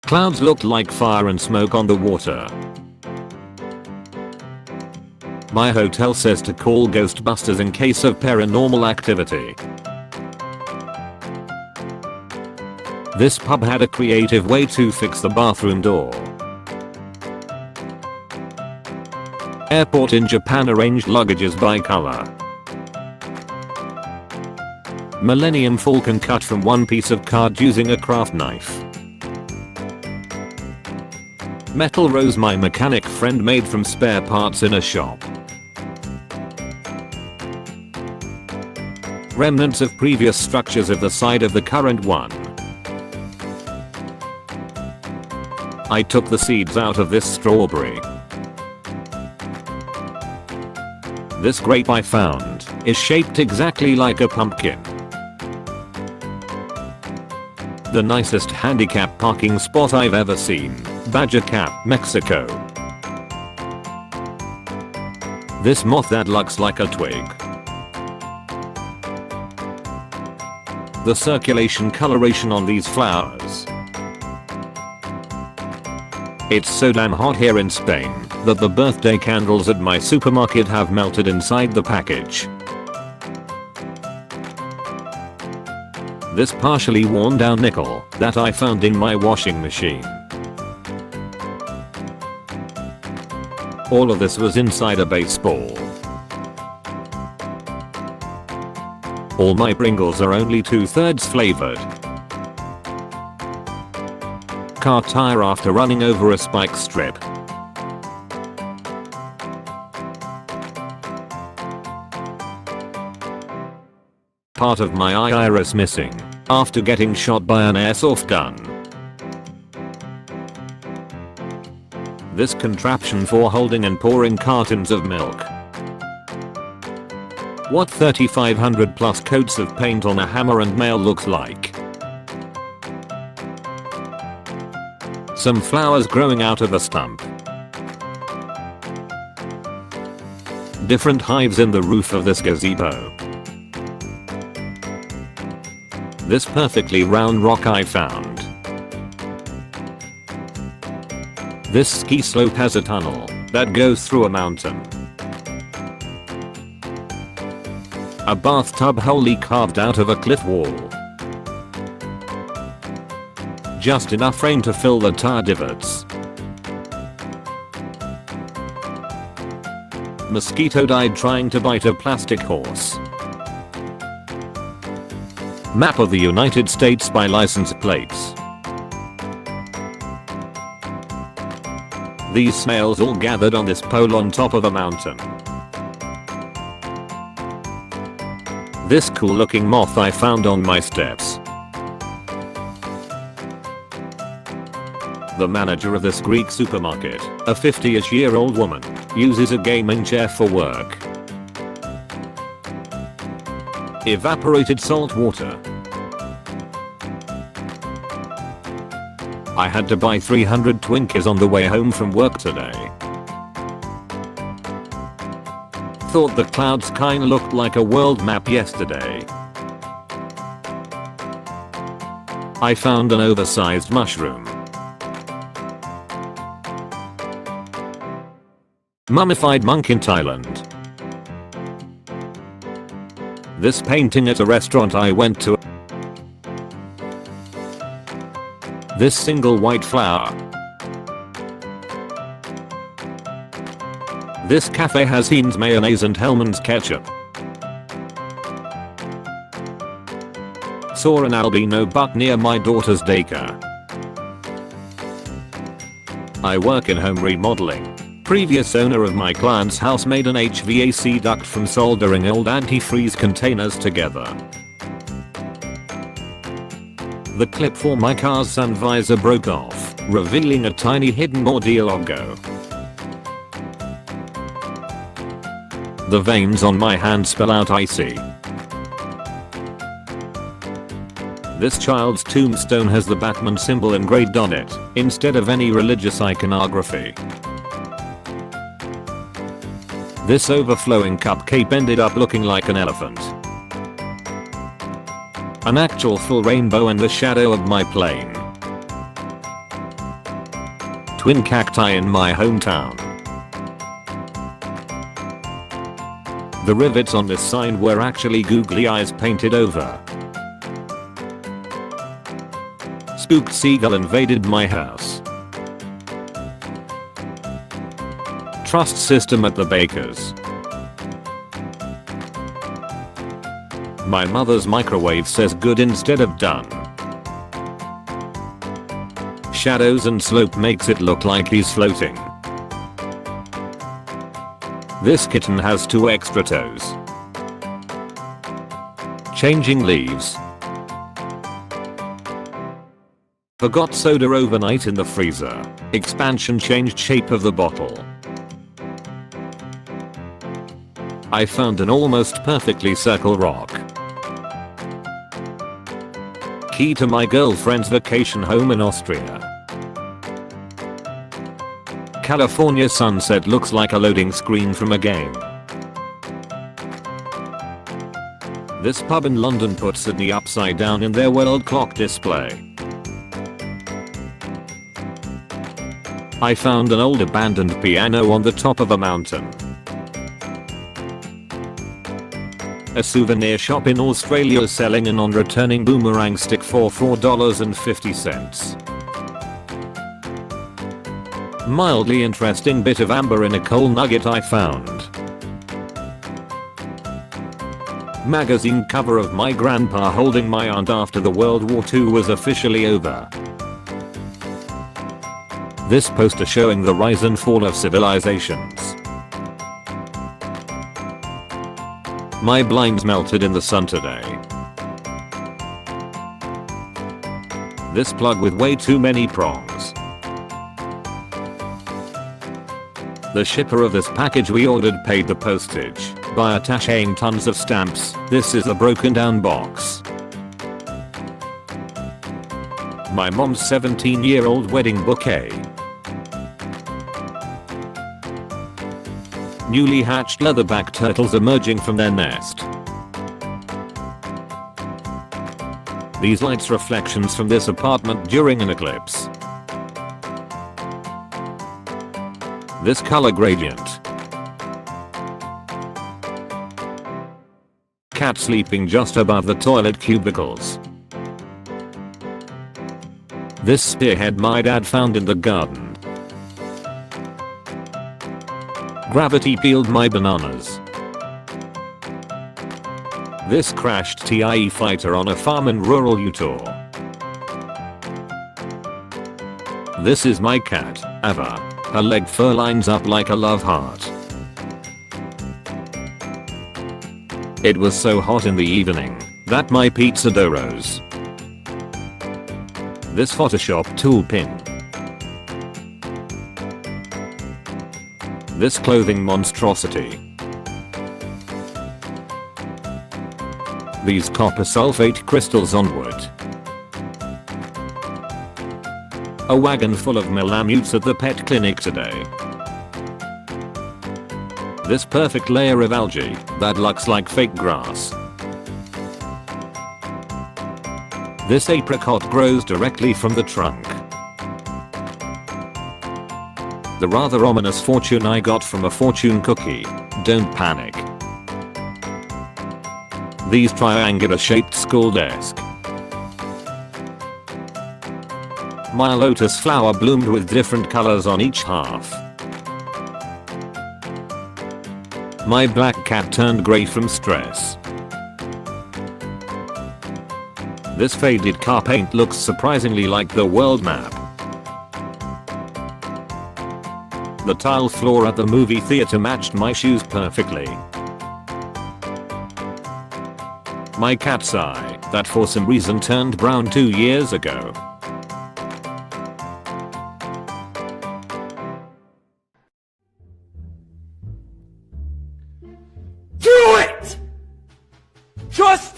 Clouds looked like fire and smoke on the water. My hotel says to call Ghostbusters in case of paranormal activity. This pub had a creative way to fix the bathroom door. Airport in Japan arranged luggages by color. Millennium Falcon cut from one piece of card using a craft knife. Metal rose my mechanic friend made from spare parts in a shop. Remnants of previous structures of the side of the current one. I took the seeds out of this strawberry. This grape I found is shaped exactly like a pumpkin. The nicest handicap parking spot I've ever seen. Badger Cap, Mexico. This moth that looks like a twig. The circulation coloration on these flowers. It's so damn hot here in Spain that the birthday candles at my supermarket have melted inside the package. This partially worn down nickel that I found in my washing machine. All of this was inside a baseball. All my Pringles are only 2/3 flavored. Car tire after running over a spike strip. Part of my iris missing after getting shot by an airsoft gun. This contraption for holding and pouring cartons of milk. What 3500 plus coats of paint on a hammer and nail looks like. Some flowers growing out of a stump. Different hives in the roof of this gazebo. This perfectly round rock I found. This ski slope has a tunnel that goes through a mountain. A bathtub wholly carved out of a cliff wall. Just enough rain to fill the tire divots. Mosquito died trying to bite a plastic horse. Map of the United States by license plates. These snails all gathered on this pole on top of a mountain. This cool looking moth I found on my steps. The manager of this Greek supermarket, a 50-ish-year-old woman, uses a gaming chair for work. Evaporated salt water. I had to buy 300 Twinkies on the way home from work today. Thought the clouds kinda looked like a world map yesterday. I found an oversized mushroom. Mummified monk in Thailand. This painting at a restaurant I went to. This single white flower. This cafe has Heinz mayonnaise and Hellmann's ketchup. Saw an albino buck near my daughter's daycare. I work in home remodeling. Previous owner of my client's house made an HVAC duct from soldering old antifreeze containers together. The clip for my car's sun visor broke off, revealing a tiny hidden audio logo. The veins on my hand spell out icy. This child's tombstone has the Batman symbol engraved on it, instead of any religious iconography. This overflowing cupcake ended up looking like an elephant. An actual full rainbow in the shadow of my plane. twin cacti in my hometown. The rivets on this sign were actually googly eyes painted over. Spooked seagull invaded my house. Trust system at the baker's. My mother's microwave says good instead of done. Shadows and slope makes it look like he's floating. This kitten has 2 extra toes. Changing leaves. Forgot soda overnight in the freezer. Expansion changed shape of the bottle. I found an almost perfectly circle rock. Key to my girlfriend's vacation home in Austria. California sunset looks like a loading screen from a game. This pub in London put Sydney upside down in their world clock display. I found an old abandoned piano on the top of a mountain. A souvenir shop in Australia is selling a non-returning boomerang stick for $4.50. Mildly interesting bit of amber in a coal nugget I found. Magazine cover of my grandpa holding my aunt after the World War II was officially over. This poster showing the rise and fall of civilizations. My blinds melted in the sun today. This plug with way too many prongs. The shipper of this package we ordered paid the postage by attaching tons of stamps. This is a broken down box. My mom's 17-year-old wedding bouquet. Newly hatched leatherback turtles emerging from their nest. These lights reflections from this apartment during an eclipse. This color gradient. Cat sleeping just above the toilet cubicles. This spearhead my dad found in the garden. Gravity peeled my bananas. This crashed TIE fighter on a farm in rural Utah. This is my cat, Ava. Her leg fur lines up like a love heart. It was so hot in the evening that my pizza dough rose. This Photoshop tool pin. This clothing monstrosity. These copper sulfate crystals on wood. A wagon full of malamutes at the pet clinic today. This perfect layer of algae that looks like fake grass. This apricot grows directly from the trunk. The rather ominous fortune I got from a fortune cookie. Don't panic. These triangular shaped school desk. My lotus flower bloomed with different colors on each half. My black cat turned grey from stress. This faded car paint looks surprisingly like the world map. The tile floor at the movie theater matched my shoes perfectly. My cat's eye, that for some reason turned brown 2 years ago. Do it! Just